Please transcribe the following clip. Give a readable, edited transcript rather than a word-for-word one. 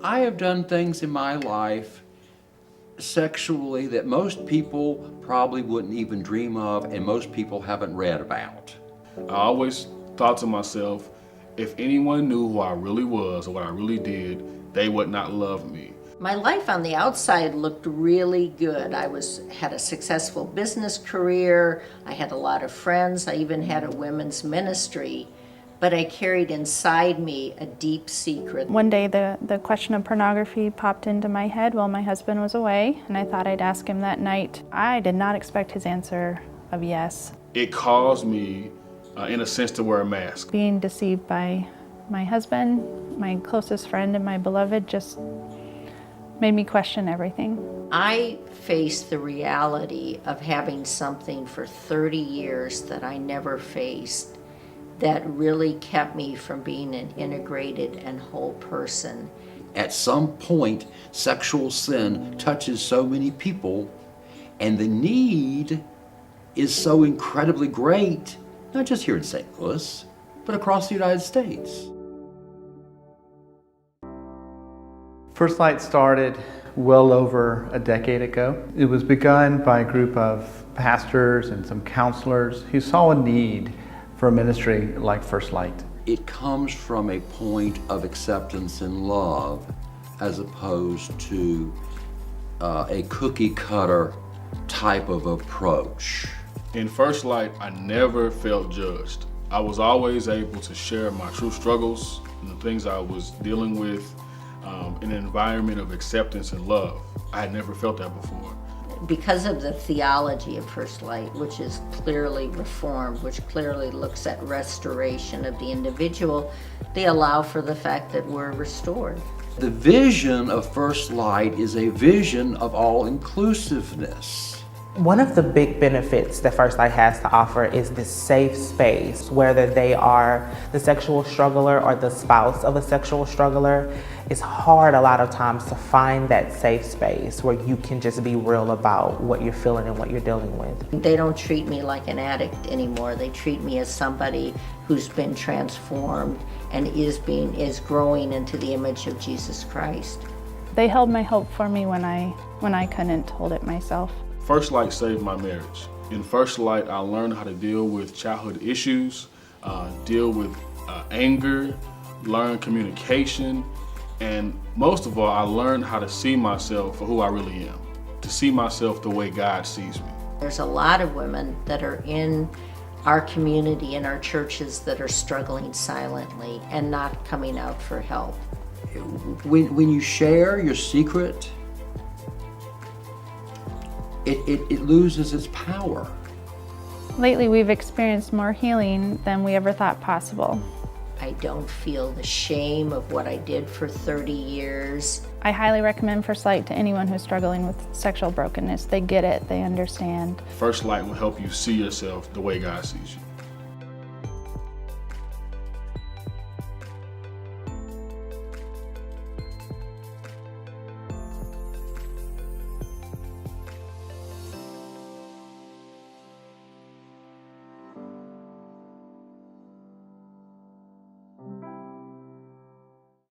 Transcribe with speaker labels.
Speaker 1: I have done things in my life sexually that most people probably wouldn't even dream of and most people haven't read about.
Speaker 2: I always thought to myself, if anyone knew who I really was or what I really did, they would not love me.
Speaker 3: My life on the outside looked really good. Had a successful business career. I had a lot of friends. I even had a women's ministry. But I carried inside me a deep secret.
Speaker 4: One day the question of pornography popped into my head while my husband was away, and I thought I'd ask him that night. I did not expect his answer of yes.
Speaker 2: It caused me, in a sense, to wear a mask.
Speaker 4: Being deceived by my husband, my closest friend, and my beloved just made me question everything.
Speaker 3: I faced the reality of having something for 30 years that I never faced, that really kept me from being an integrated and whole person.
Speaker 1: At some point, sexual sin touches so many people, and the need is so incredibly great, not just here in St. Louis, but across the United States.
Speaker 5: First Light started well over a decade ago. It was begun by a group of pastors and some counselors who saw a need for a ministry like First Light.
Speaker 1: It comes from a point of acceptance and love as opposed to a cookie cutter type of approach.
Speaker 2: In First Light, I never felt judged. I was always able to share my true struggles and the things I was dealing with in an environment of acceptance and love. I had never felt that before.
Speaker 3: Because of the theology of First Light, which is clearly reformed, which clearly looks at restoration of the individual, they allow for the fact that we're restored.
Speaker 1: The vision of First Light is a vision of all-inclusiveness.
Speaker 6: One of the big benefits that First Light has to offer is this safe space, whether they are the sexual struggler or the spouse of a sexual struggler. It's hard a lot of times to find that safe space where you can just be real about what you're feeling and what you're dealing with.
Speaker 3: They don't treat me like an addict anymore. They treat me as somebody who's been transformed and is growing into the image of Jesus Christ.
Speaker 4: They held my hope for me when I couldn't hold it myself.
Speaker 2: First Light saved my marriage. In First Light, I learned how to deal with childhood issues, deal with anger, learn communication, and most of all, I learned how to see myself for who I really am, to see myself the way God sees me.
Speaker 3: There's a lot of women that are in our community, in our churches, that are struggling silently and not coming out for help.
Speaker 1: When you share your secret, it loses its power.
Speaker 4: Lately, we've experienced more healing than we ever thought possible.
Speaker 3: I don't feel the shame of what I did for 30 years.
Speaker 4: I highly recommend First Light to anyone who's struggling with sexual brokenness. They get it, they understand.
Speaker 2: First Light will help you see yourself the way God sees you.